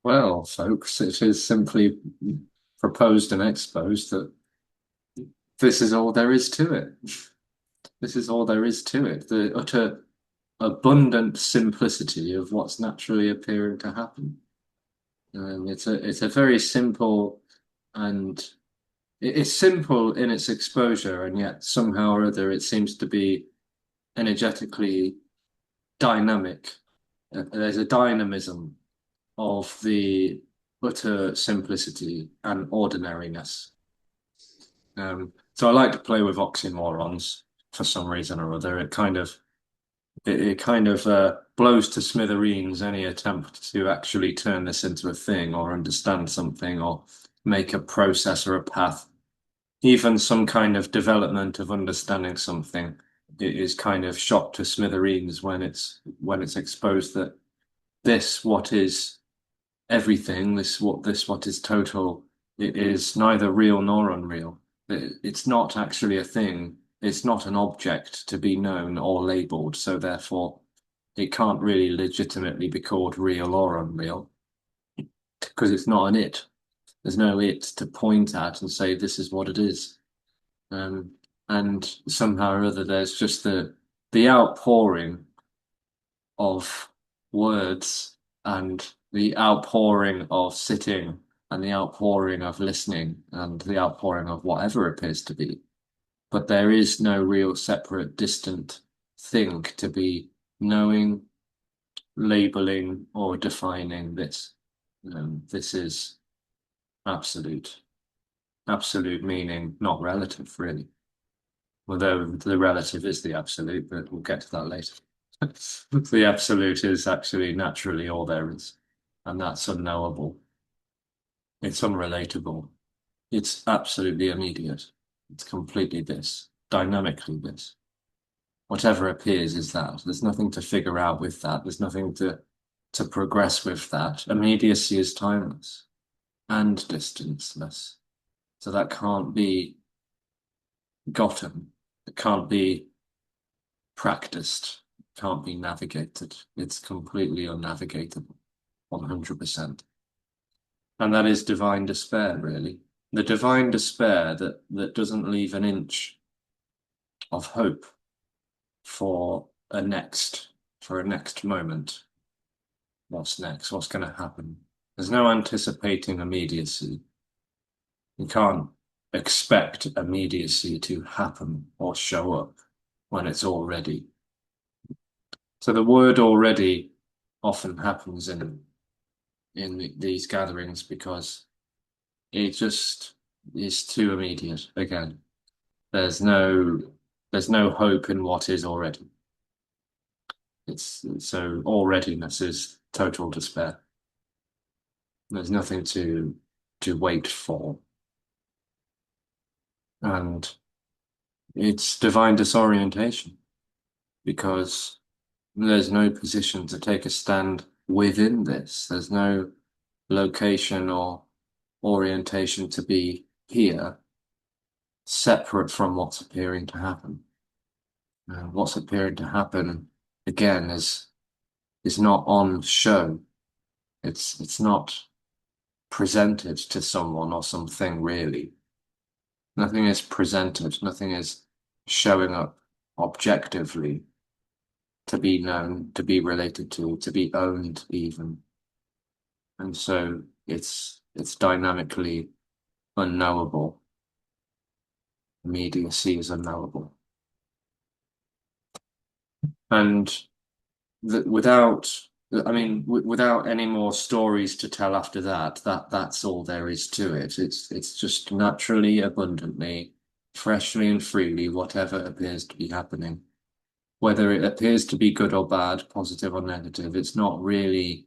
Well, folks, it is simply proposed and exposed that this is all there is to it. This is all there is to it. The utter abundant simplicity of what's naturally appearing to happen. It's a very simple and it's simple in its exposure, and yet somehow or other it seems to be energetically dynamic. There's a dynamism of the utter simplicity and ordinariness. So I like to play with oxymorons for some reason or other. It kind of blows to smithereens any attempt to actually turn this into a thing or understand something or make a process or a path. Even some kind of development of understanding something it is kind of shot to smithereens when it's exposed that this what is everything, this what is total, it is neither real nor unreal. It's not actually a thing. It's not an object to be known or labeled, so therefore it can't really legitimately be called real or unreal because it's not an it. There's no it to point at and say this is what it is. Um, and somehow or other, there's just the outpouring of words and the outpouring of sitting and the outpouring of listening and the outpouring of whatever appears to be. But there is no real separate, distant thing to be knowing, labeling, or defining this. This is absolute. Absolute meaning, not relative, really. Although the relative is the absolute, but we'll get to that later. The absolute is actually naturally all there is, and that's unknowable. It's unrelatable. It's absolutely immediate. It's completely this, dynamically this. Whatever appears is that. There's nothing to figure out with that. There's nothing to progress with that. Immediacy is timeless and distanceless. So that can't be gotten. It can't be practiced. It can't be navigated. It's completely unnavigatable, 100%. And that is divine despair, really. The divine despair that doesn't leave an inch of hope for a next moment. What's next? What's going to happen? There's no anticipating immediacy. You can't expect immediacy to happen or show up when it's already. So the word already often happens in these gatherings because it just is too immediate. Again, there's no there's no hope in what is already. It's so alreadiness is total despair. There's nothing to wait for. And it's divine disorientation because there's no position to take a stand within this. There's no location or orientation to be here, separate from what's appearing to happen. What's appearing to happen again is not on show. It's not presented to someone or something really. Nothing is presented, nothing is showing up objectively to be known, to be related to be owned even. And so it's dynamically unknowable. Immediacy is unknowable. And without, I mean, without any more stories to tell after that, that's all there is to it. It's just naturally, abundantly, freshly and freely, whatever appears to be happening. Whether it appears to be good or bad, positive or negative, it's not really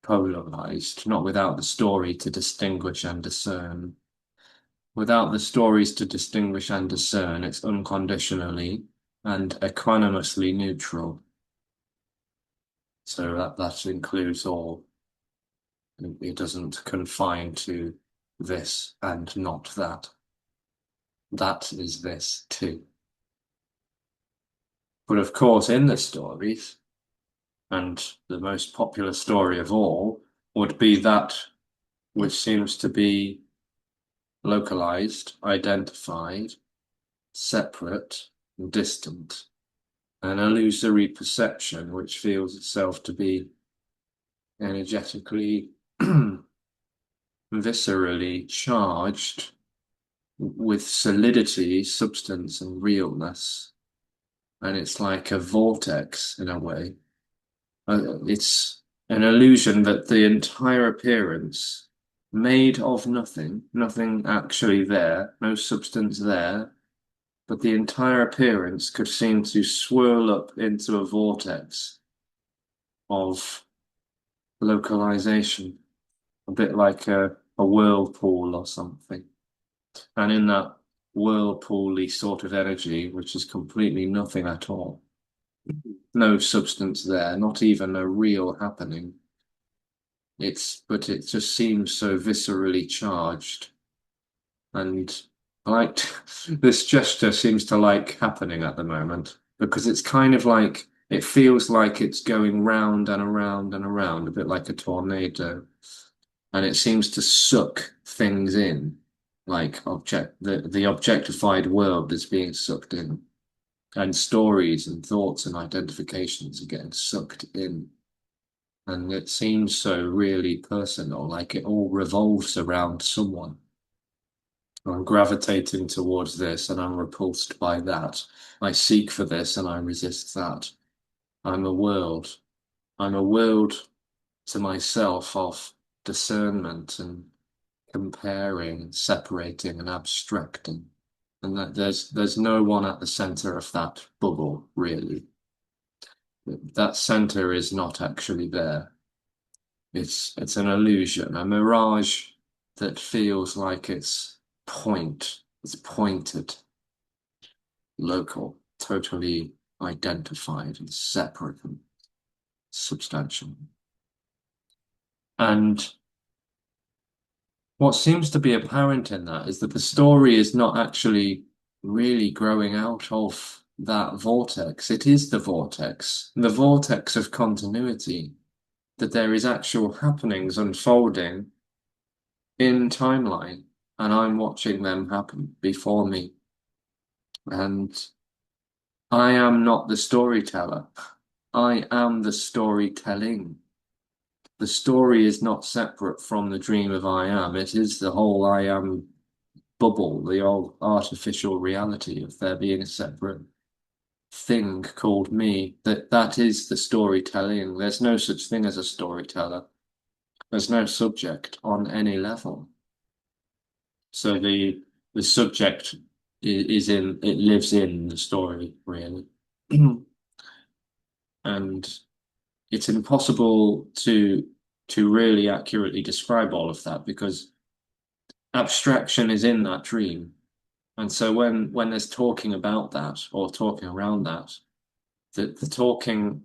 polarized, not without the story to distinguish and discern. Without the stories to distinguish and discern, it's unconditionally and equanimously neutral. So that includes all. It doesn't confine to this and not that. that is this too. But of course, in the stories, and the most popular story of all would be that which seems to be localized, identified, separate, and distant, an illusory perception which feels itself to be energetically, viscerally charged with solidity, substance, and realness. And it's like a vortex in a way. It's an illusion that the entire appearance, made of nothing, nothing actually there, no substance there, but the entire appearance could seem to swirl up into a vortex of localization, a bit like a whirlpool or something. And in that whirlpool-y sort of energy, which is completely nothing at all, no substance there, not even a real happening. But it just seems so viscerally charged. And like this gesture seems to like happening at the moment because it's kind of like it feels like it's going round and around and around, a bit like a tornado. And it seems to suck things in, like the objectified world is being sucked in, and stories and thoughts and identifications are getting sucked in. And it seems so really personal, like it all revolves around someone. I'm gravitating towards this and I'm repulsed by that. I seek for this and I resist that. I'm a world. I'm a world to myself of discernment and comparing and separating and abstracting. And that there's no one at the center of that bubble, really. That center is not actually there. It's an illusion, a mirage that feels like it's pointed, local, totally identified and separate and substantial. And what seems to be apparent in that is that the story is not actually really growing out of that vortex. It is the vortex of continuity, that there is actual happenings unfolding in timeline, and I'm watching them happen before me. And I am not the storyteller. I am the storytelling. The story is not separate from the dream of I am. It is the whole I am bubble, the old artificial reality of there being a separate thing called me. That is the storytelling. There's no such thing as a storyteller. There's no subject on any level. So the subject is in it lives in the story, really. And it's impossible to really accurately describe all of that because abstraction is in that dream. And so when there's talking about that or talking around that, the talking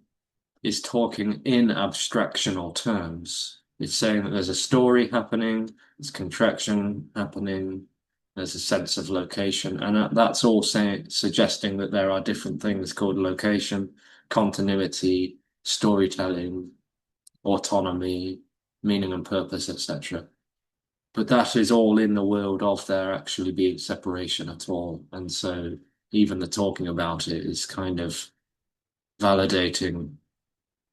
is talking in abstractional terms. It's saying that there's a story happening, there's contraction happening, there's a sense of location, and that's all suggesting that there are different things called location, continuity, storytelling, autonomy, meaning and purpose, etc. But that is all in the world of there actually being separation at all. And so even the talking about it is kind of validating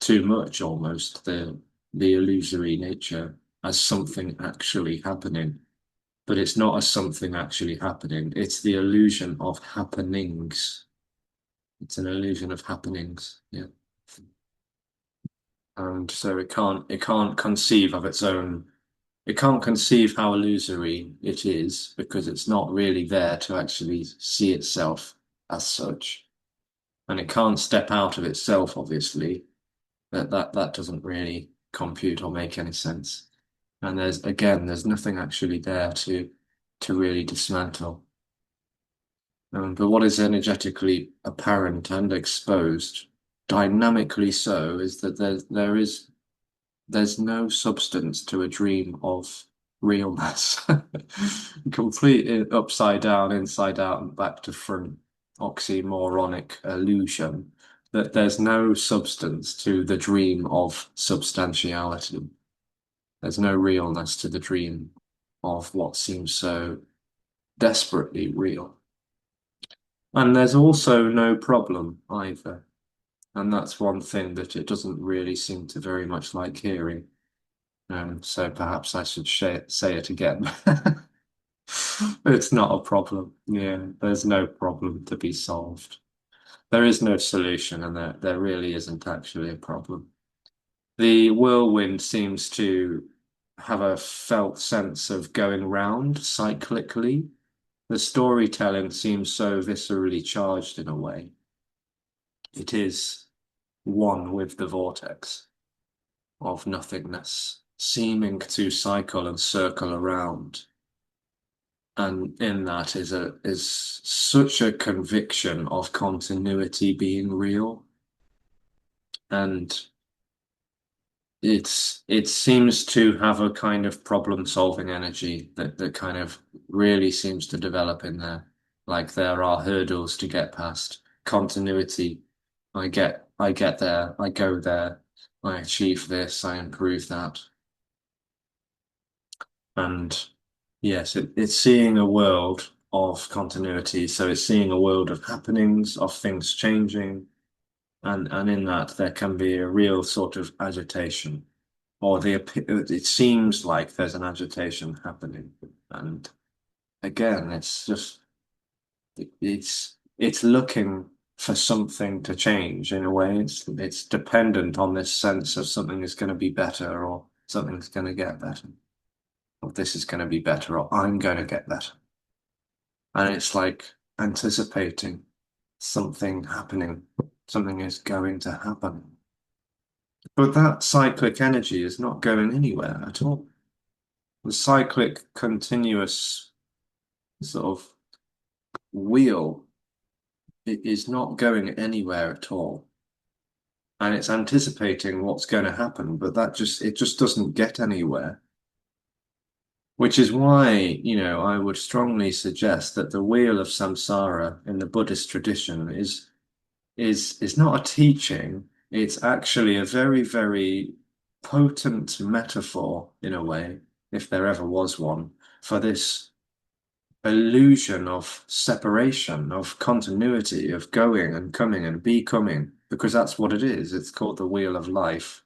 too much almost the illusory nature as something actually happening. But it's not as something actually happening. It's the illusion of happenings. It's an illusion of happenings. Yeah. And so it can't conceive of its own. It can't conceive how illusory it is because it's not really there to actually see itself as such. And it can't step out of itself, obviously. That doesn't really compute or make any sense. And there's nothing actually there to really dismantle. But what is energetically apparent and exposed, dynamically so, is that there's no substance to a dream of realness complete upside down, inside out, and back to front oxymoronic illusion that there's no substance to the dream of substantiality. There's no realness to the dream of what seems so desperately real. And there's also no problem either. And that's one thing that it doesn't really seem to very much like hearing. So perhaps I should say it again. It's not a problem. Yeah, there's no problem to be solved. There is no solution, and there really isn't actually a problem. The whirlwind seems to have a felt sense of going round cyclically. The storytelling seems so viscerally charged in a way. It is one with the vortex of nothingness, seeming to cycle and circle around. And in that is such a conviction of continuity being real. And it seems to have a kind of problem-solving energy that kind of really seems to develop in there. Like there are hurdles to get past. Continuity. I get there, I go there, I achieve this, I improve that. And yes, it's seeing a world of continuity. So it's seeing a world of happenings, of things changing, and in that there can be a real sort of agitation, or it seems like there's an agitation happening. And again, it's looking for something to change in a way. It's dependent on this sense of something is going to be better or something's going to get better. Or this is going to be better, or I'm going to get better. And it's like anticipating something happening, something is going to happen. But that cyclic energy is not going anywhere at all. The cyclic, continuous sort of wheel is not going anywhere at all. And it's anticipating what's going to happen, but it just doesn't get anywhere. Which is why, I would strongly suggest that the wheel of samsara in the Buddhist tradition is not a teaching. It's actually a very, very potent metaphor in a way, if there ever was one, for this illusion of separation, of continuity, of going and coming and becoming, because that's what it is. It's called the wheel of life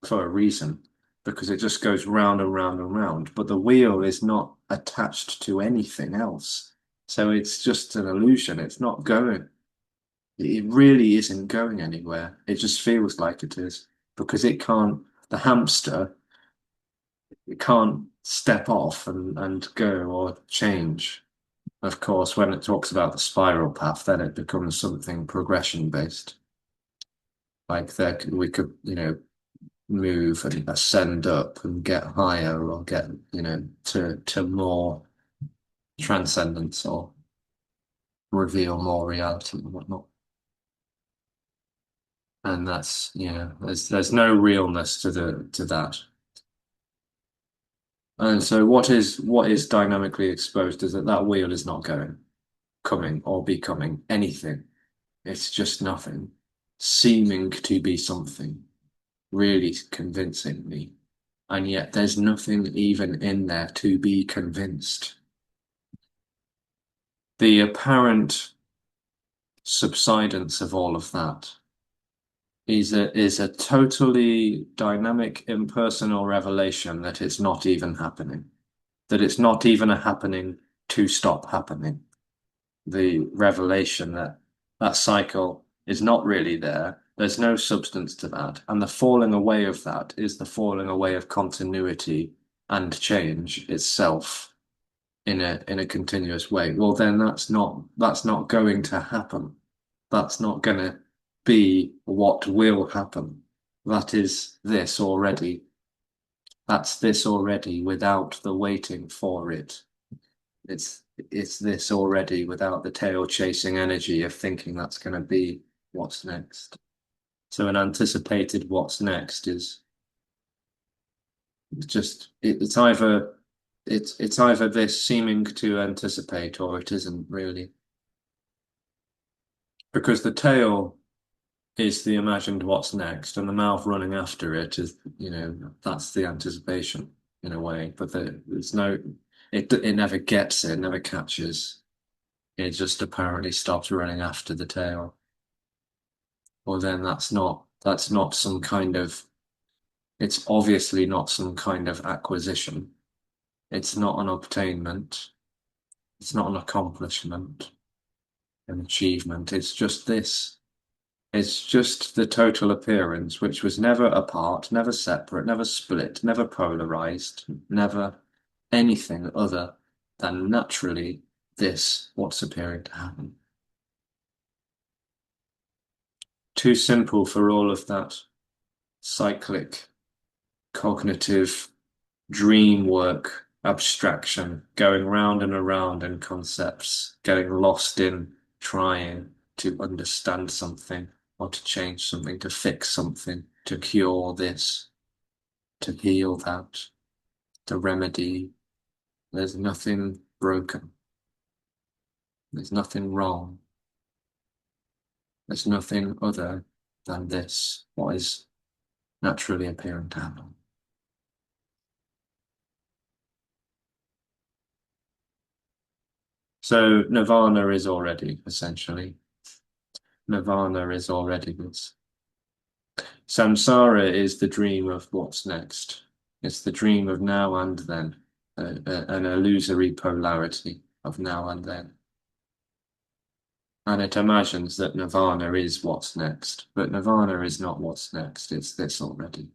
for a reason, because it just goes round and round and round. But the wheel is not attached to anything else. So it's just an illusion. It's not going. It really isn't going anywhere. It just feels like it is because the hamster, it can't step off and go or change. Of course, when it talks about the spiral path, then it becomes something progression based. Like we could, move and ascend up and get higher or get, to more transcendence or reveal more reality and whatnot. And that's, there's no realness to that. And so what is dynamically exposed is that wheel is not going, coming or becoming anything. It's just nothing, seeming to be something, really convincingly. And yet there's nothing even in there to be convinced. The apparent subsidence of all of that is a totally dynamic, impersonal revelation that it's not even happening, that it's not even a happening to stop happening. The revelation that that cycle is not really there. There's no substance to that. And the falling away of that is the falling away of continuity and change itself in a continuous way. Well, then that's not going to happen. That's not going to be what will happen. That is this already. That's this already without the waiting for it. It's this already without the tail chasing energy of thinking that's going to be what's next. So an anticipated what's next is just it's either it's either this seeming to anticipate or it isn't really. Because the tail is the imagined what's next, and the mouth running after it is, that's the anticipation in a way. But there's no, it never gets it, never catches. It just apparently stops running after the tail. Well, then that's not some kind of, it's obviously not some kind of acquisition. It's not an obtainment. It's not an accomplishment, an achievement. It's just this. It's just the total appearance, which was never apart, never separate, never split, never polarized, never anything other than naturally this, what's appearing to happen. Too simple for all of that cyclic, cognitive dream work, abstraction, going round and around in concepts, getting lost in trying to understand something or to change something, to fix something, to cure this, to heal that, to remedy. There's nothing broken. There's nothing wrong. There's nothing other than this, what is naturally appearing to happen. So nirvana is already, essentially. Nirvana is already this. Samsara is the dream of what's next. It's the dream of now and then, an illusory polarity of now and then. And it imagines that nirvana is what's next, but nirvana is not what's next, it's this already.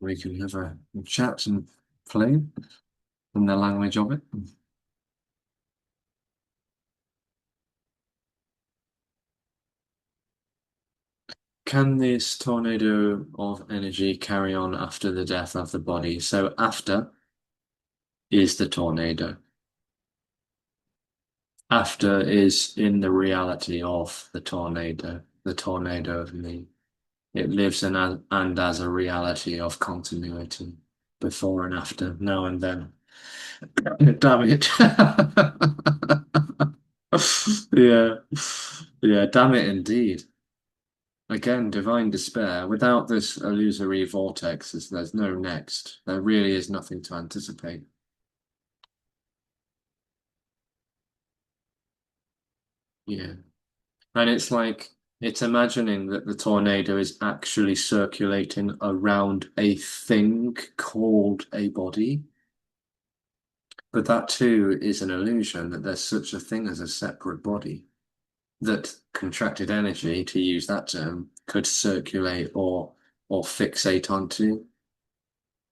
We can have a chat and play in the language of it. Can this tornado of energy carry on after the death of the body? So after is the tornado. After is in the reality of the tornado of me. It lives and as a reality of continuity, before and after, now and then. Damn it. Yeah. Yeah, damn it indeed. Again, divine despair. Without this illusory vortex, there's no next. There really is nothing to anticipate. Yeah. And it's like it's imagining that the tornado is actually circulating around a thing called a body. But that too is an illusion that there's such a thing as a separate body, that contracted energy, to use that term, could circulate or fixate onto.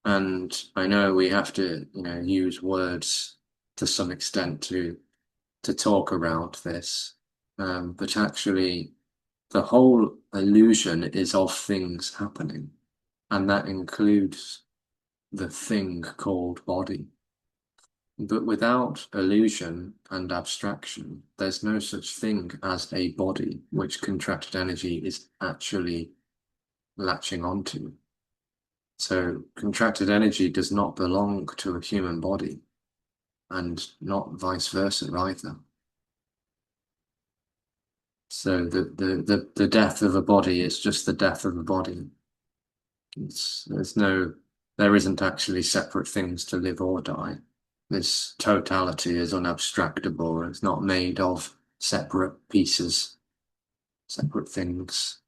And I know we have to, use words to some extent to talk around this. But actually the whole illusion is of things happening, and that includes the thing called body. But without illusion and abstraction, there's no such thing as a body which contracted energy is actually latching onto. So contracted energy does not belong to a human body, and not vice versa either. So the death of a body is just the death of a body. There isn't actually separate things to live or die. This totality is unabstractable. It's not made of separate pieces, separate things.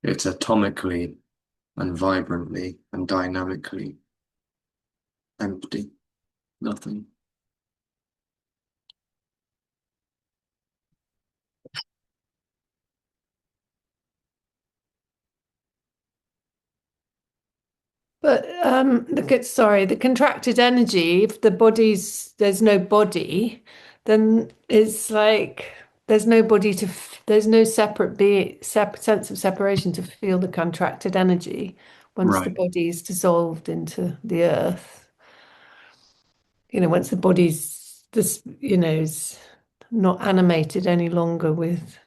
It's atomically and vibrantly and dynamically empty, nothing. But look at, sorry, the contracted energy, if the body's, there's no body, then it's like there's no body to, there's no separate sense of separation to feel the contracted energy once the Right. body's dissolved into the earth. Once the body's this, is not animated any longer with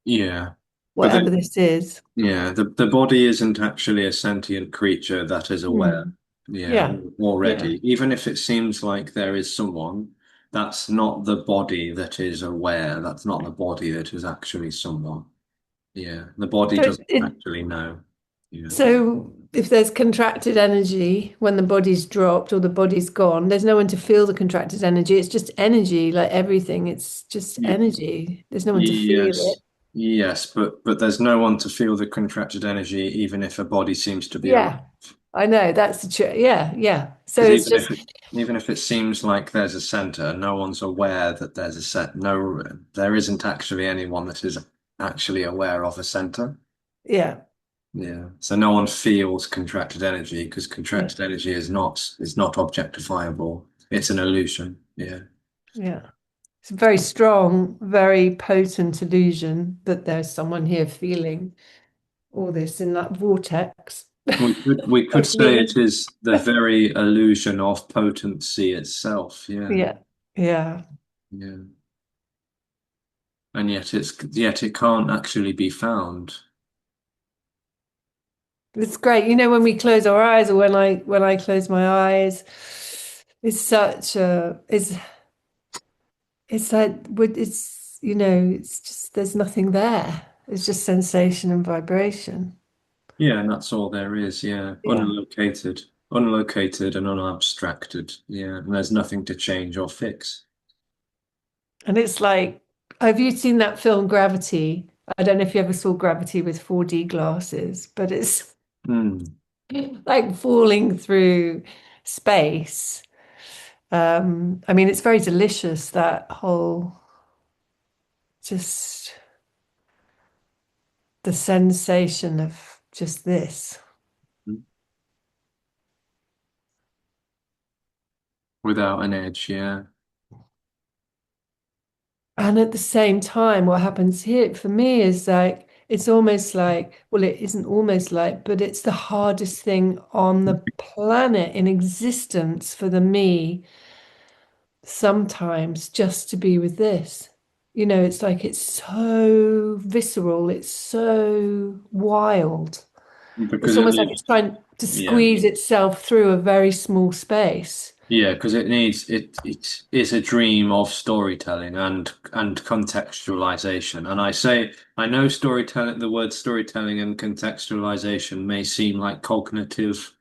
Yeah. But whatever this is. yeah, the body isn't actually a sentient creature that is aware. Hmm. Yeah, Yeah. Yeah. already. Even if it seems like there is someone, that's not the body that is aware. That's not the body that is actually someone. Yeah, the body So doesn't actually know. Yeah. so if there's contracted energy when the body's dropped or the body's gone, there's no one to feel the contracted energy. It's just energy, like everything. It's just Y- energy. There's no one to feel it. Yes. Yes, but there's no one to feel the contracted energy, even if a body seems to be alive. Yeah, I know. That's the truth. Yeah, yeah. So Because it's just, even if it seems like there's a center, no one's aware that there's a set. No, there isn't actually anyone that is actually aware of a center. yeah, Yeah. So no one feels contracted energy because yeah, contracted energy is not objectifiable. It's an illusion. Yeah. yeah. It's a very strong, very potent illusion that there's someone here feeling all this in that vortex We could of say me. it is the very illusion of potency itself. Yeah. Yeah, yeah. Yeah. And yet it can't actually be found. It's great. When we close our eyes or when I close my eyes, it's such a it's like it's just there's nothing there. It's just sensation and vibration. Yeah, and that's all there is. Yeah, Yeah. unlocated and unabstracted. Yeah, and there's nothing to change or fix. And it's like, have you seen that film Gravity? I don't know if you ever saw Gravity with 4D glasses, but it's Hmm. like falling through space. I mean, it's very delicious, that whole just the sensation of just this. Without an edge. Yeah. And at the same time, what happens here for me is like, it's almost like, well, it isn't almost like, but it's the hardest thing on the planet in existence for the me sometimes just to be with this. It's like it's so visceral, it's so wild. Because It's it almost like needs. it's trying to Yeah. squeeze itself through a very small space. Yeah, because it needs it is a dream of storytelling and contextualization. And I know storytelling, the word storytelling and contextualization may seem like cognitive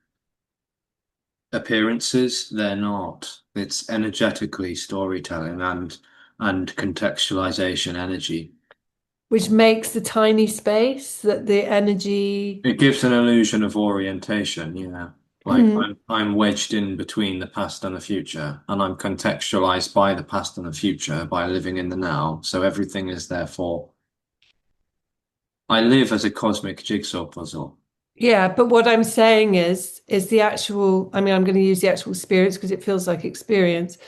appearances. They're not. It's energetically storytelling and contextualization energy. Which makes the tiny space that the energy. It gives an illusion of orientation, yeah. Like I'm wedged in between the past and the future, and I'm contextualized by the past and the future by living in the now. So everything is therefore I live as a cosmic jigsaw puzzle. Yeah, but what I'm saying is the actual, I mean, I'm going to use the actual experience because it feels like experience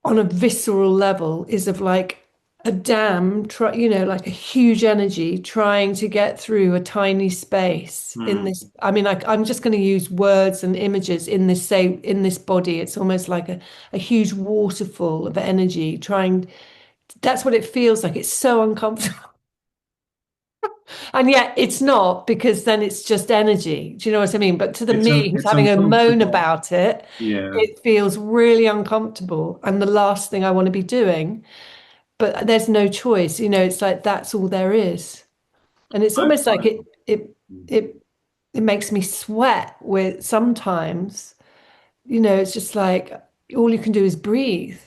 on a visceral level is of like a dam, like a huge energy trying to get through a tiny space in Hmm. this. I mean, like I'm just going to use words and images in this, say, in this body. It's almost like a huge waterfall of energy trying. That's what it feels like. It's so uncomfortable. And yet it's not because then it's just energy. Do you know what I mean? But to the me who's It's having a moan uncomfortable. about it, Yeah. it feels really uncomfortable and the last thing I want to be doing. But there's no choice. It's like that's all there is. And it's I, almost like I, it it makes me sweat with sometimes, it's just like all you can do is breathe.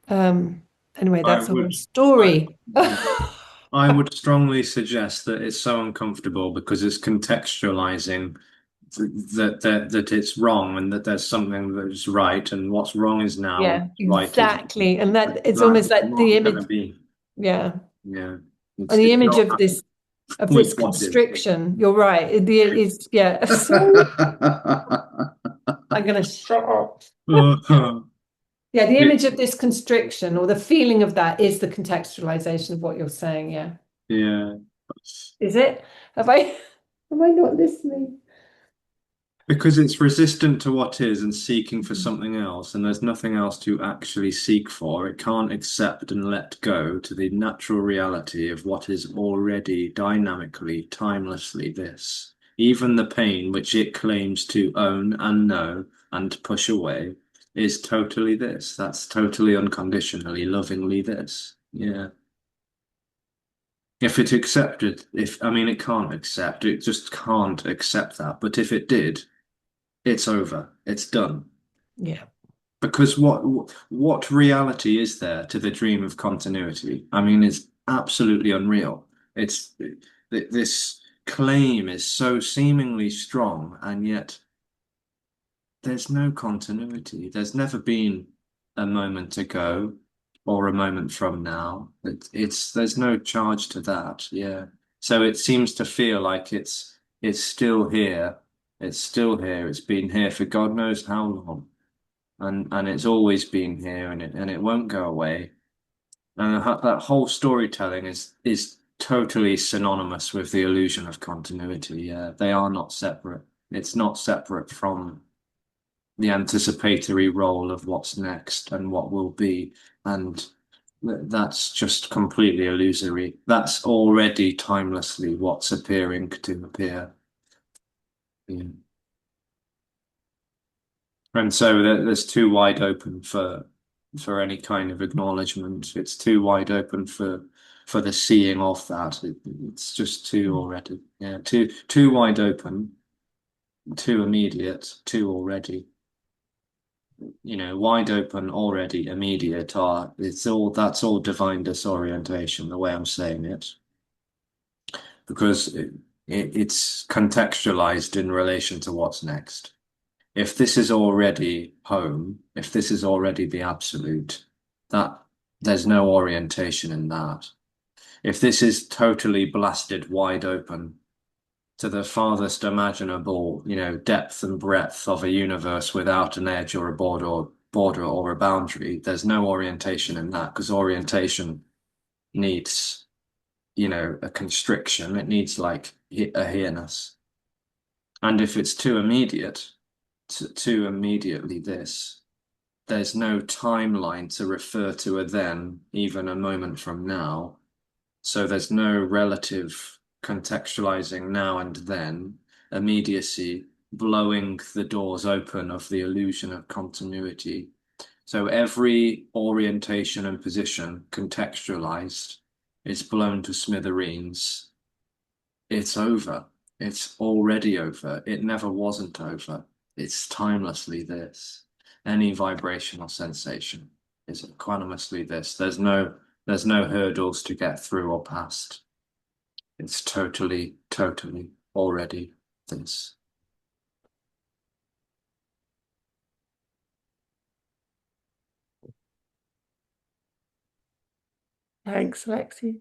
Um, anyway, I that's a would whole I story. yeah. I would strongly suggest that it's so uncomfortable because it's contextualizing that it's wrong and that there's something that is right and what's wrong is now and Yeah, what's right is exactly. And that it's that almost is like the not going image. to be. Yeah. Yeah, And the it's image not of happening this with what is. constriction, you're right. It is, yeah. Sorry, I'm gonna shut up. Yeah, the image It's of this constriction or the feeling of that is the contextualization of what you're saying. Yeah. yeah. Is it? Have I am I not listening? Because it's resistant to what is and seeking for something else, and there's nothing else to actually seek for. It can't accept and let go to the natural reality of what is already dynamically, timelessly this. Even the pain which it claims to own and know and push away is totally this. That's totally unconditionally, lovingly this. Yeah. If it accepted, if I mean, it can't accept, it just can't accept that. But if it did, it's over. It's done. Yeah. Because what reality is there to the dream of continuity? I mean, it's absolutely unreal. It's this claim is so seemingly strong, and yet there's no continuity. There's never been a moment ago or a moment from now. It's there's no charge to that. Yeah. So it seems to feel like it's still here. It's still here. It's been here for God knows how long. And it's always been here and it won't go away. And that whole storytelling is totally synonymous with the illusion of continuity. Yeah, they are not separate. It's not separate from the anticipatory role of what's next and what will be. And that's just completely illusory. That's already timelessly what's appearing to appear. Yeah. And so there's too wide open for any kind of acknowledgement. It's too wide open for the seeing of that. It's just too already. Yeah, too wide open, too immediate, too already. Wide open, already, immediate are it's all that's all divine disorientation, the way I'm saying it, because it's contextualized in relation to what's next. If this is already home, if this is already the absolute, that there's no orientation in that. If this is totally blasted wide open to the farthest imaginable, depth and breadth of a universe without an edge or a border or a boundary, there's no orientation in that because orientation needs, a constriction. It needs like a here-ness. And if it's too immediate, too immediately this, there's no timeline to refer to a then, even a moment from now. So there's no relative contextualizing now and then, immediacy blowing the doors open of the illusion of continuity. So every orientation and position contextualized is blown to smithereens. It's over. It's already over. It never wasn't over. It's timelessly this. Any vibration or sensation is equanimously this. There's no hurdles to get through or past. It's totally, totally already this. Thanks, Alexi.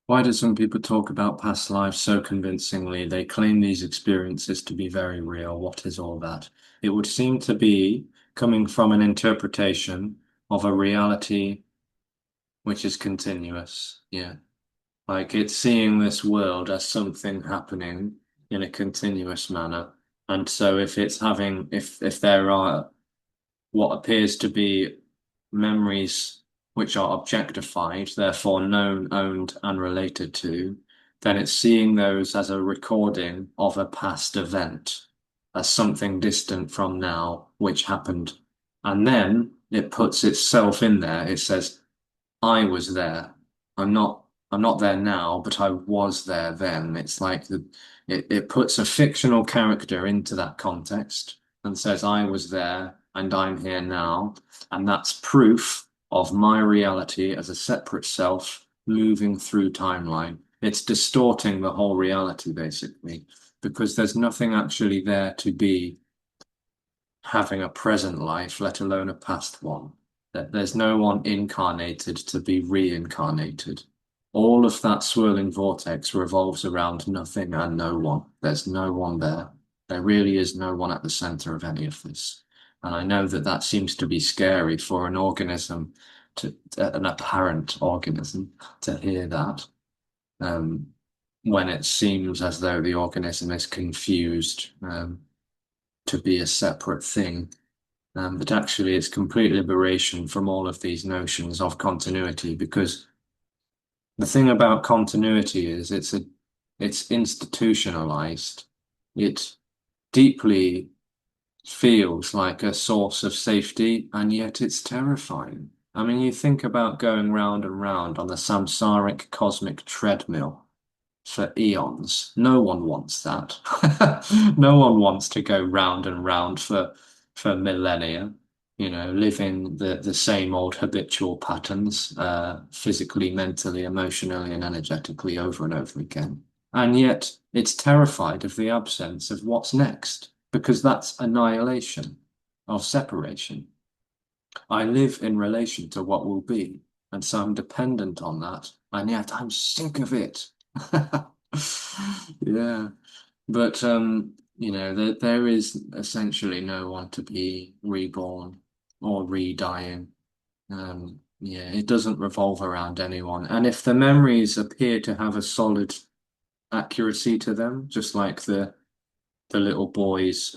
Why do some people talk about past lives so convincingly? They claim these experiences to be very real. What is all that? It would seem to be coming from an interpretation of a reality which is continuous. Yeah. Like it's seeing this world as something happening in a continuous manner. And so if there are what appears to be memories which are objectified, therefore known, owned, and related to, then it's seeing those as a recording of a past event, as something distant from now, which happened. And then it puts itself in there. It says, I was there. I'm not there now, but I was there then. It's like it puts a fictional character into that context and says, I was there and I'm here now. And that's proof of my reality as a separate self moving through timeline. It's distorting the whole reality, basically, because there's nothing actually there to be having a present life, let alone a past one. That there's no one incarnated to be reincarnated. All of that swirling vortex revolves around nothing and no one. There's no one there. There really is no one at the center of any of this. And I know that that seems to be scary for an organism, an apparent organism, to hear that. Um, when it seems as though the organism is confused to be a separate thing. But actually, it's complete liberation from all of these notions of continuity, because the thing about continuity is it's institutionalized. It deeply feels like a source of safety, and yet it's terrifying. I mean, you think about going round and round on the samsaric cosmic treadmill for eons. No one wants that. No one wants to go round and round for millennia, living the same old habitual patterns, physically, mentally, emotionally, and energetically over and over again. And yet it's terrified of the absence of what's next, because that's annihilation of separation. I live in relation to what will be, and so I'm dependent on that, and yet I'm sick of it. Yeah, but there is essentially no one to be reborn or re-dying. Yeah, it doesn't revolve around anyone. And if the memories appear to have a solid accuracy to them, just like the little boys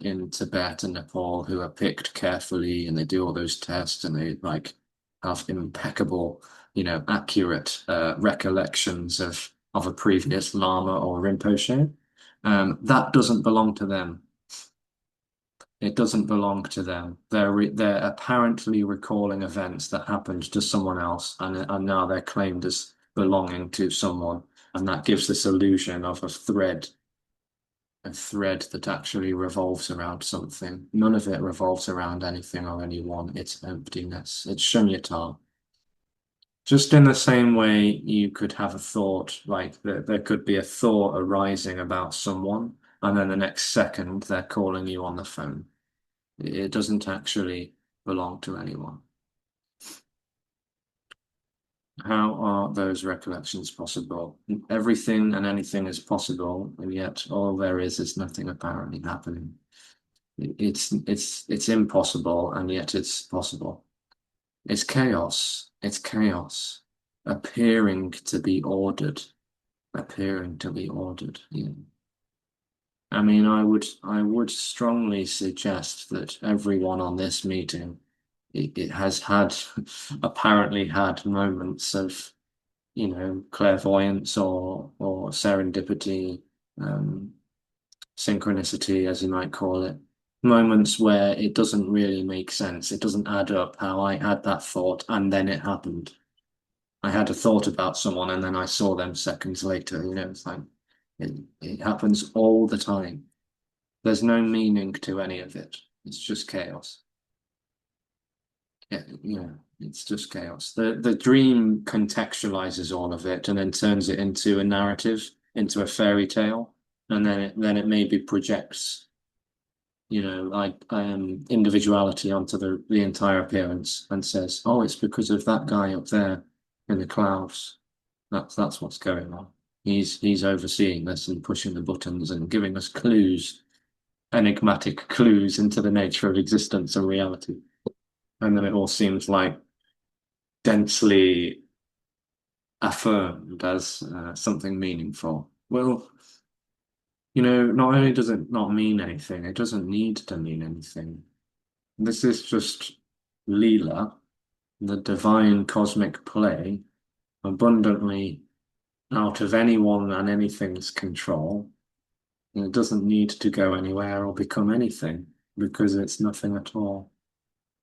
in Tibet and Nepal who are picked carefully and they do all those tests and they like have impeccable, accurate recollections of a previous Lama or Rinpoche. That doesn't belong to them. It doesn't belong to them. They're apparently recalling events that happened to someone else, and now they're claimed as belonging to someone, and that gives this illusion of a thread that actually revolves around something. None of it revolves around anything or anyone. It's emptiness. It's shunyata. Just in the same way you could have a thought, like there could be a thought arising about someone, and then the next second they're calling you on the phone. It doesn't actually belong to anyone. How are those recollections possible? Everything and anything is possible, and yet all there is nothing apparently happening. It's impossible, and yet it's possible. It's chaos. It's chaos, appearing to be ordered, appearing to be ordered. Yeah. I mean, I would strongly suggest that everyone on this meeting, it has had apparently had moments of, clairvoyance or serendipity, um, synchronicity, as you might call it. Moments where it doesn't really make sense. It doesn't add up how I had that thought and then it happened. I had a thought about someone and then I saw them seconds later. It's like it happens all the time. There's no meaning to any of it. It's just chaos. Yeah, it's just chaos. The dream contextualizes all of it and then turns it into a narrative, into a fairy tale, and then it maybe projects, like individuality onto the entire appearance and says, "Oh, it's because of that guy up there in the clouds. That's what's going on. He's overseeing this and pushing the buttons and giving us clues, enigmatic clues into the nature of existence and reality." And then it all seems like densely affirmed as something meaningful. Well, not only does it not mean anything, it doesn't need to mean anything. This is just Leela, the divine cosmic play, abundantly out of anyone and anything's control. And it doesn't need to go anywhere or become anything. because it's nothing at all.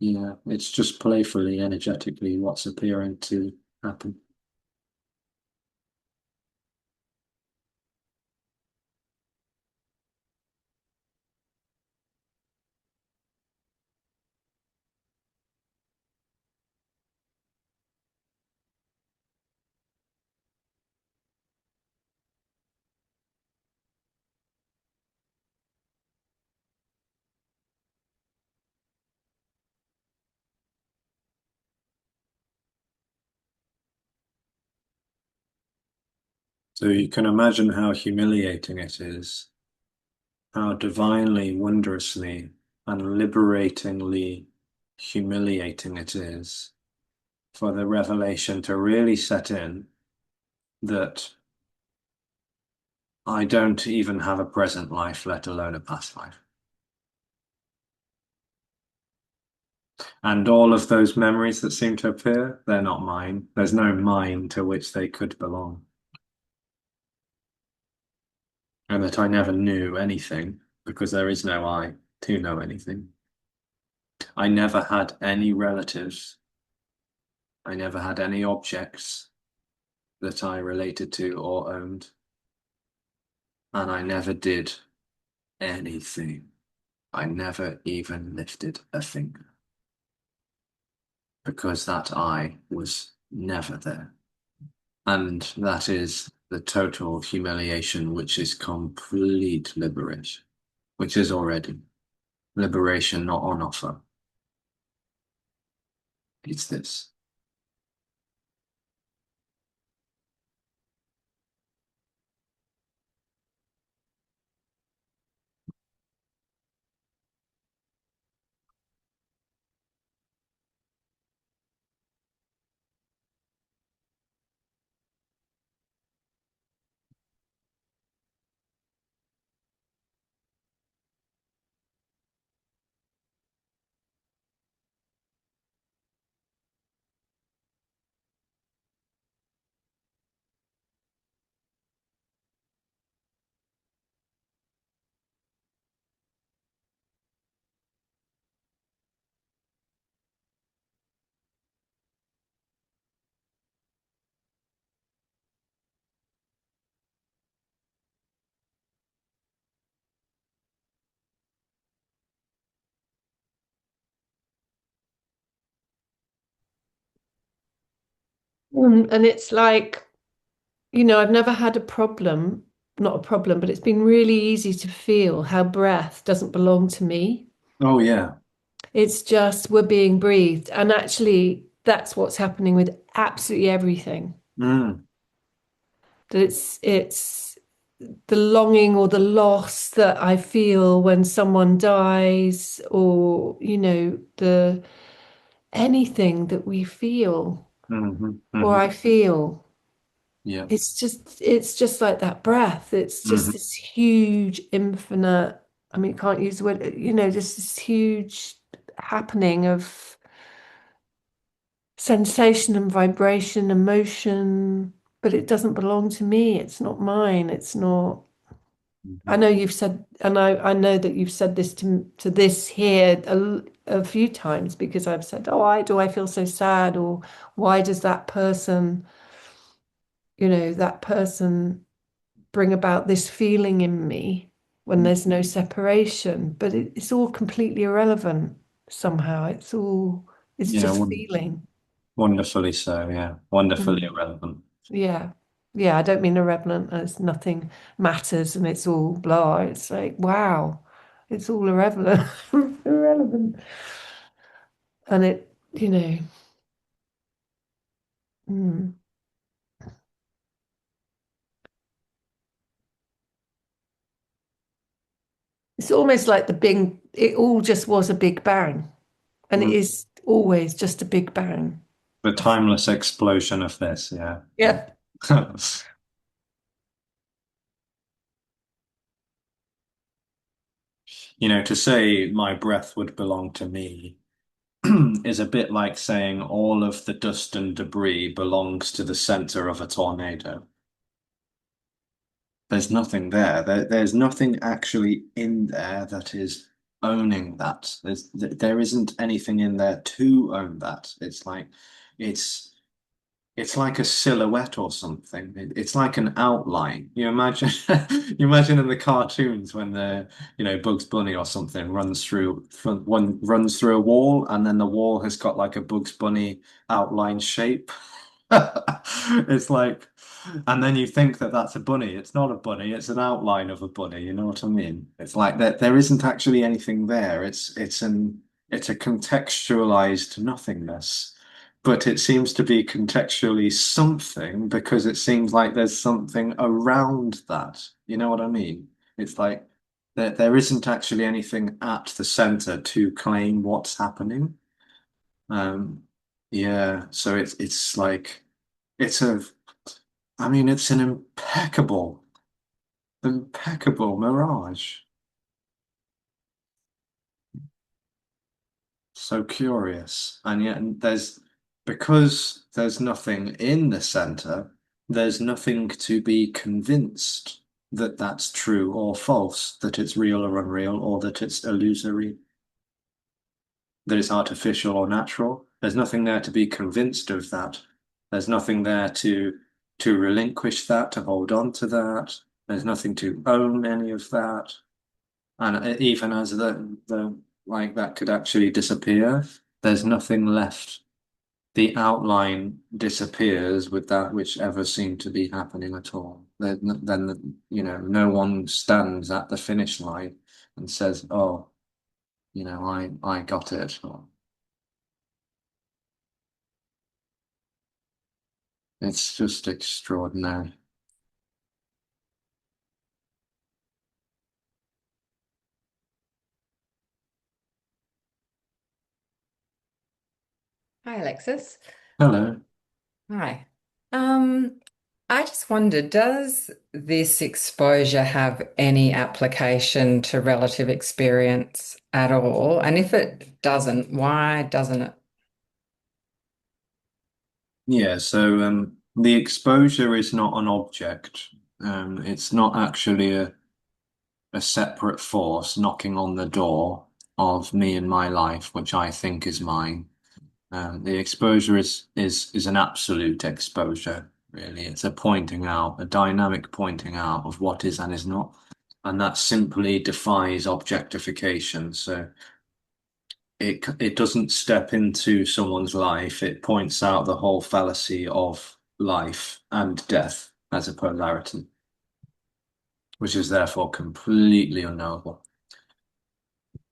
Yeah, it's just playfully, energetically what's appearing to happen. So you can imagine how humiliating it is, how divinely, wondrously, and liberatingly humiliating it is for the revelation to really set in that I don't even have a present life, let alone a past life. And all of those memories that seem to appear, they're not mine. There's no mine to which they could belong. And that I never knew anything because there is no I to know anything. I never had any relatives. I never had any objects that I related to or owned. And I never did anything. I never even lifted a finger because that I was never there. And that is the total humiliation, which is complete liberation, which is already liberation not on offer. It's this. And it's like, I've never had a problem, not a problem, but it's been really easy to feel how breath doesn't belong to me. Oh, yeah. It's just we're being breathed. And actually, that's what's happening with absolutely everything. Mm, That it's the longing or the loss that I feel when someone dies, or, the anything that we feel hmm or hmm I feel. Yeah. It's just like that breath. It's just hmm this huge, infinite, I mean, can't use the word, just this huge happening of sensation and vibration, emotion, but it doesn't belong to me. It's not mine. It's not. I hmm know you've said, and I know that you've said this to this here a few times because I've said, oh, why do I feel so sad? Or why does that person bring about this feeling in me when there's no separation? But it's all completely irrelevant somehow. It's Yeah, just feeling. wonderfully so. Yeah, wonderfully Mm. irrelevant. Yeah. Yeah, I don't mean irrelevant as nothing matters and it's all blah. It's like, wow, it's all irrelevant. Irrelevant. And mm. It's almost like it all just was a big bang. And it Mm. is always just a big bang. The timeless explosion of this. Yeah. Yeah. Yeah. To say my breath would belong to me is a bit like saying all of the dust and debris belongs to the center of a tornado. There's nothing there. There's nothing actually in there that is owning that. There isn't anything in there to own that. It's it's like a silhouette or something. It's like an outline. You imagine you imagine in the cartoons when Bugs Bunny or something runs through a wall, and then the wall has got like a Bugs Bunny outline shape. It's like, and then you think that that's a bunny. It's not a bunny. It's an outline of a bunny. You know what I mean? It's like that. There isn't actually anything there. It's a contextualized nothingness, but it seems to be contextually something because it seems like there's something around that. You know what I mean? It's like there isn't actually anything at the center to claim what's happening. Um, yeah, so it's like it's a I mean it's an impeccable mirage. So curious. And yet because there's nothing in the center, there's nothing to be convinced that that's true or false, that it's real or unreal, or that it's illusory, that it's artificial or natural. There's nothing there to be convinced of that. There's nothing there to relinquish that, to hold on to that. There's nothing to own any of that. And even as the like that could actually disappear, there's nothing left. The outline disappears with that which ever seemed to be happening at all. Then no one stands at the finish line and says, "Oh, I got it." It's just extraordinary. Hi, Alexis. Hello. Hi. Um, I just wondered, does this exposure have any application to relative experience at all? And if it doesn't, why doesn't it? Yeah, so the exposure is not an object. It's not actually a separate force knocking on the door of me and my life, which I think is mine. The exposure is an absolute exposure, really. It's a pointing out, a dynamic pointing out of what is and is not. And that simply defies objectification. So it doesn't step into someone's life. It points out the whole fallacy of life and death as a polarity, which is therefore completely unknowable.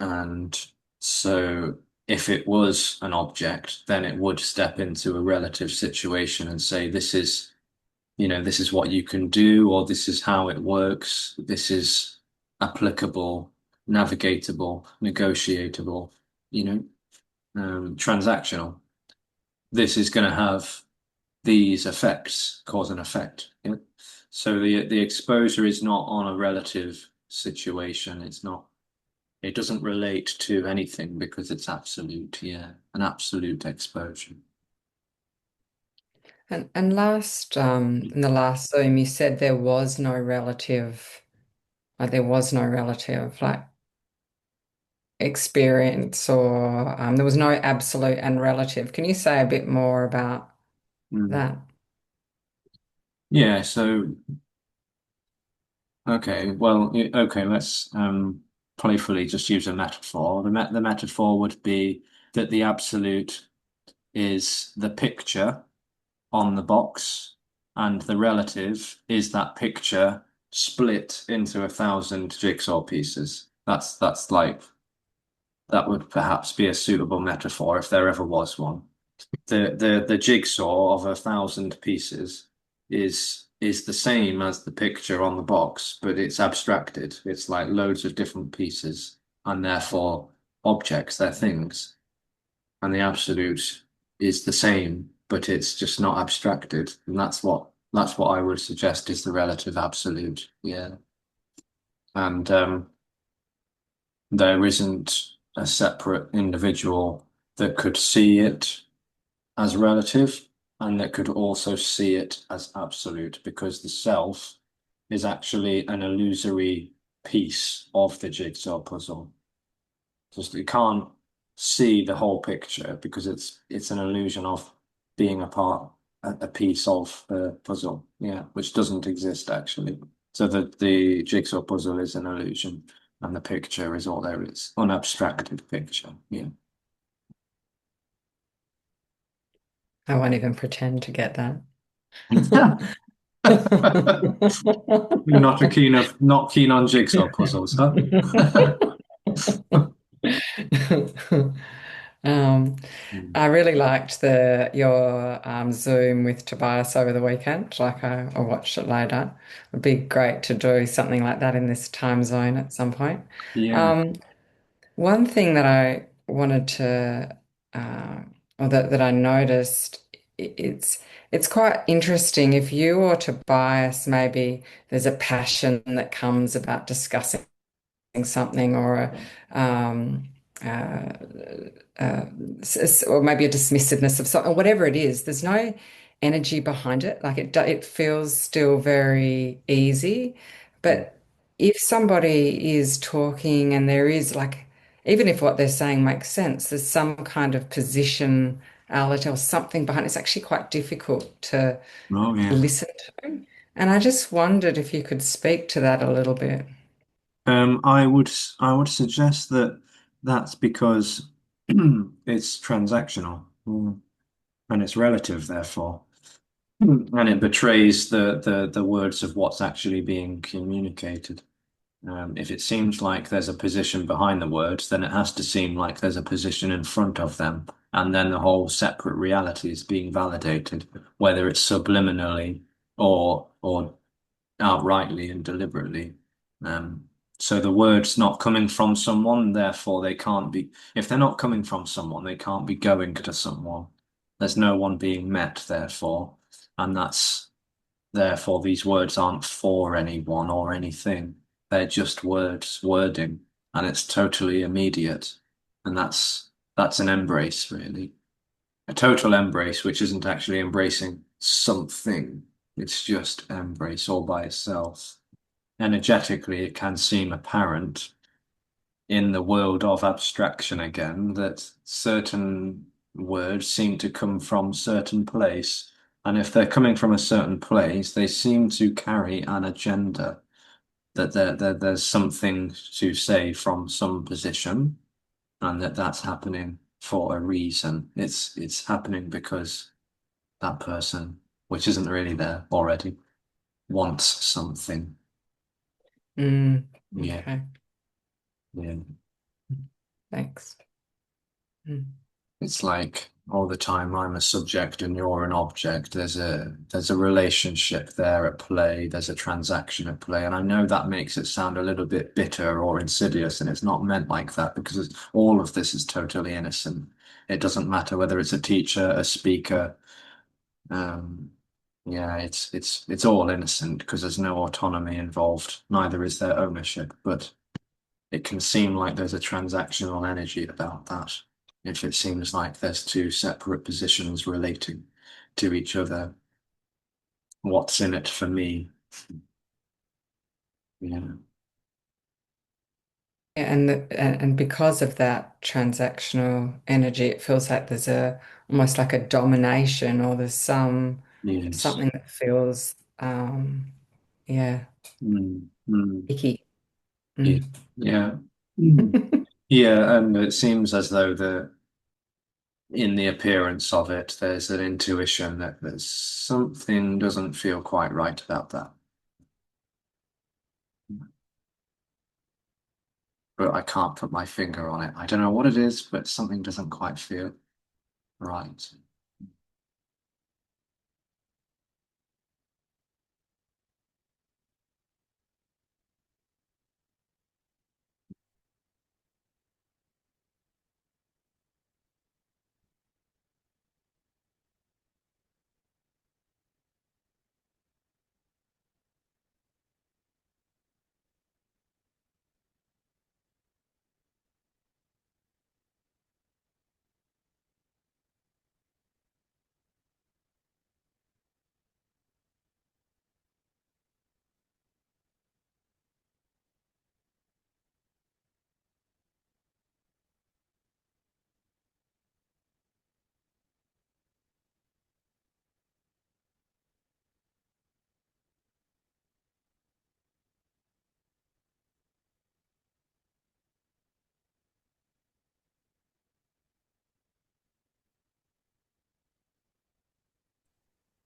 And so if it was an object, then it would step into a relative situation and say, this is what you can do, or this is how it works. This is applicable, navigatable, negotiatable, you know, transactional. This is going to have these effects, cause and effect. Yeah? So the exposure is not on a relative situation. It doesn't relate to anything because it's absolute, yeah, an absolute exposure. And last in the last Zoom, you said there was no relative like experience, or there was no absolute and relative. Can you say a bit more about Mm. that? Yeah, so okay, well, okay, let's playfully just use a metaphor. The metaphor would be that the absolute is the picture on the box, and the relative is that picture split into 1,000 jigsaw pieces. That's like that would perhaps be a suitable metaphor if there ever was one. The jigsaw of 1,000 pieces is the same as the picture on the box, but it's abstracted. It's like loads of different pieces, and therefore objects, they're things. And the absolute is the same, but it's just not abstracted. And that's what I would suggest is the relative absolute. Yeah. And there isn't a separate individual that could see it as relative and that could also see it as absolute because the self is actually an illusory piece of the jigsaw puzzle. Just you can't see the whole picture because it's an illusion of being a piece of the puzzle, yeah, which doesn't exist actually. So the jigsaw puzzle is an illusion, and the picture is all there is, unabstracted picture, yeah. I won't even pretend to get that. Not keen on jigsaw puzzles, huh? Um, Mm. I really liked the your Zoom with Tobias over the weekend. I watched it later. It'd be great to do something like that in this time zone at some point. Yeah. Um, One thing that I wanted to, uh, or that I noticed, it's quite interesting. If you or Tobias, maybe there's a passion that comes about discussing something, or a, uh, uh, or maybe a dismissiveness of something, or whatever it is. There's no energy behind it. Like it feels still very easy. But if somebody is talking and there is like, even if what they're saying makes sense, there's some kind of positionality or something behind it. It's actually quite difficult to Oh yeah. listen to. And I just wondered if you could speak to that a little bit. I would suggest that that's because it's transactional, and it's relative, therefore. And it betrays the words of what's actually being communicated. If it seems like there's a position behind the words, then it has to seem like there's a position in front of them, and then the whole separate reality is being validated, whether it's subliminally or outrightly and deliberately. So the word's not coming from someone, therefore they can't be, if they're not coming from someone, they can't be going to someone. There's no one being met, therefore, and therefore these words aren't for anyone or anything. They're just words, wording, and it's totally immediate. And that's an embrace, really. A total embrace, which isn't actually embracing something. It's just embrace all by itself. Energetically, it can seem apparent in the world of abstraction again that certain words seem to come from certain place. And if they're coming from a certain place, they seem to carry an agenda, that there's something to say from some position, and that's happening for a reason. It's happening because that person, which isn't really there already, wants something. Mm, Yeah, okay, yeah. thanks. Mm. It's like all the time I'm a subject and you're an object. There's a relationship there at play. There's a transaction at play, and I know that makes it sound a little bit bitter or insidious, and it's not meant like that because all of this is totally innocent. It doesn't matter whether it's a teacher, a speaker. Um, yeah, it's all innocent because there's no autonomy involved. Neither is there ownership, but it can seem like there's a transactional energy about that. If it seems like there's two separate positions relating to each other, what's in it for me? Yeah. Yeah, and because of that transactional energy, it feels like there's a almost like a domination, or there's Yes. something that feels yeah, Mm, mm, icky. yeah. Mm. Yeah. Mm. Yeah, and it seems as though in the appearance of it, there's an intuition that there's something doesn't feel quite right about that. But I can't put my finger on it. I don't know what it is, but something doesn't quite feel right.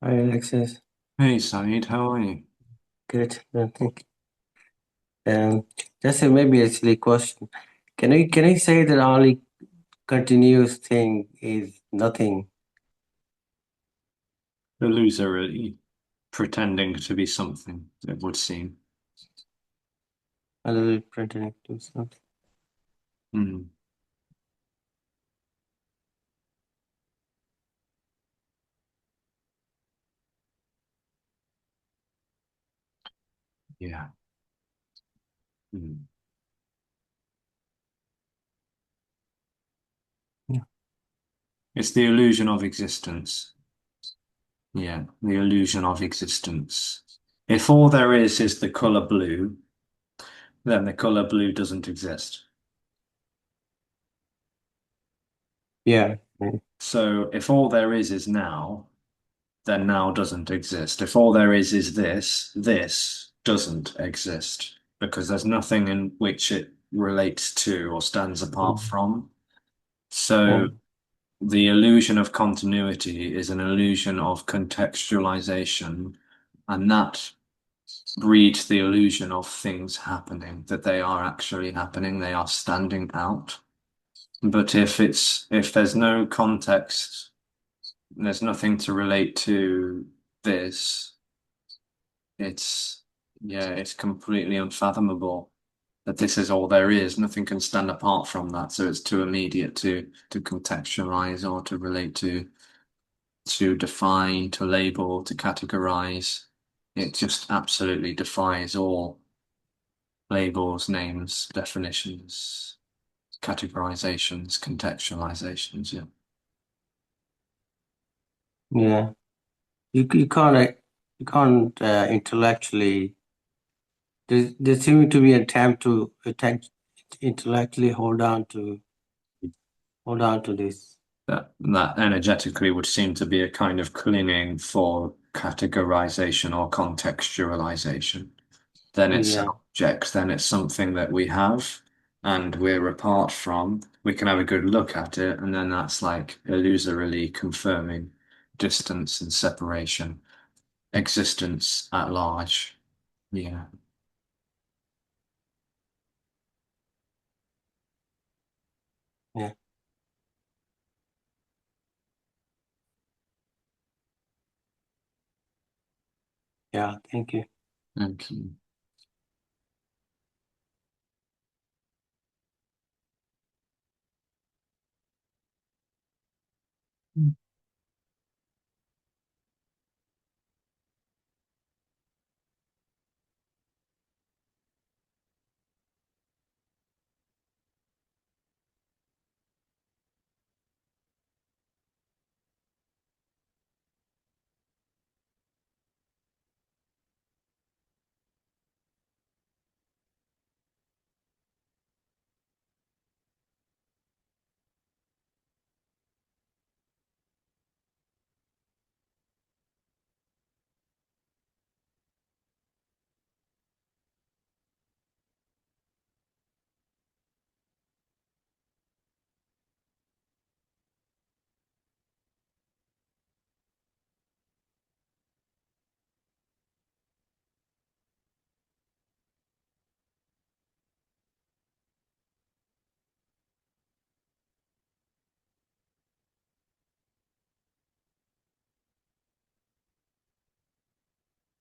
Hi, Alexis. Hey Saeed, how are you? Good. Thank you. Just maybe a silly question. Can I say that only continuous thing is nothing? Illusory, pretending to be something, it would seem. A little pretending to do something. Hmm. Yeah. Hmm. Yeah. It's the illusion of existence. Yeah, the illusion of existence. If all there is the color blue, then the color blue doesn't exist. Yeah. So if all there is now, then now doesn't exist. If all there is this doesn't exist because there's nothing in which it relates to or stands apart from. Yeah. So the illusion of continuity is an illusion of contextualization, and that breeds the illusion of things happening, that they are actually happening, they are standing out. But if there's no context, there's nothing to relate to this, it's yeah, it's completely unfathomable that this is all there is. Nothing can stand apart from that, so it's too immediate to contextualize or to relate to define, to label, to categorize. It just absolutely defies all labels, names, definitions, categorizations, contextualizations. Yeah. Yeah. You can't intellectually. There seems to be an attempt intellectually hold on to this. That energetically would seem to be a kind of clinging for categorization or contextualization. Then it's an Yeah. object, then it's something that we have and we're apart from. We can have a good look at it, and then that's like illusorily confirming distance and separation, existence at large. Yeah. Yeah. Yeah. Thank you. Okay.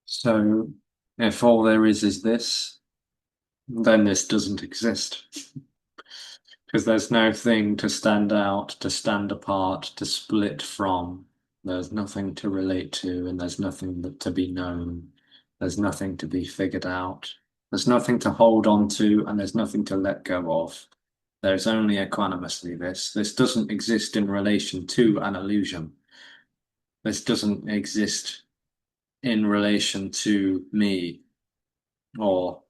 So if all there is this, then this doesn't exist. Because there's no thing to stand out, to stand apart, to split from. There's nothing to relate to, and there's nothing to be known. There's nothing to be figured out. There's nothing to hold on to, and there's nothing to let go of. There's only equanimously this. This doesn't exist in relation to an illusion. This doesn't exist in relation to me or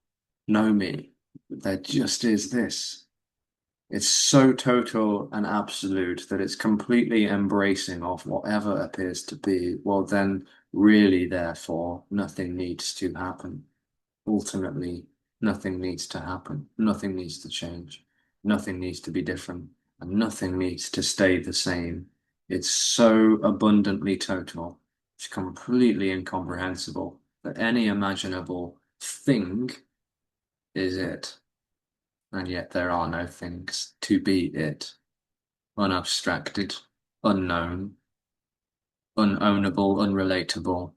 know me. There just is this. It's so total and absolute that it's completely embracing of whatever appears to be. Well, then, really, therefore, nothing needs to happen. Ultimately, nothing needs to happen. Nothing needs to change. Nothing needs to be different. And nothing needs to stay the same. It's so abundantly total It's completely incomprehensible that any imaginable thing is it. And yet there are no things to be it. Unabstracted, unknown, unownable, unrelatable,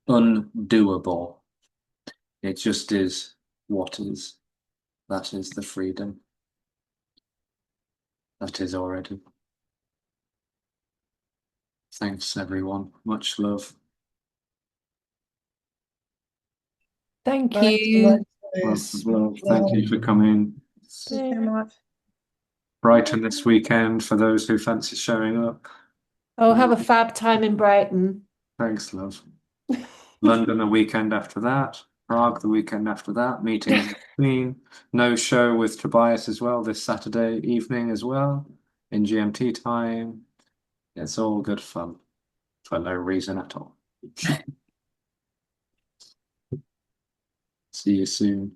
undoable. It just is what is. That is the freedom. That is already. Thanks, everyone. Much love. Thank Thanks, you. Alexis. Lots of love. Thank you for coming. Thank you very much. Brighton this weekend for those who fancy showing up. Oh, have a fab time in Brighton. Thanks, love. London the weekend after that. Prague the weekend after that. Meetings in between. No show with Tobias as well this Saturday evening as well in GMT time. It's all good fun for no reason at all. See you soon.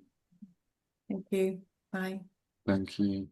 Thank you. Bye. Thank you.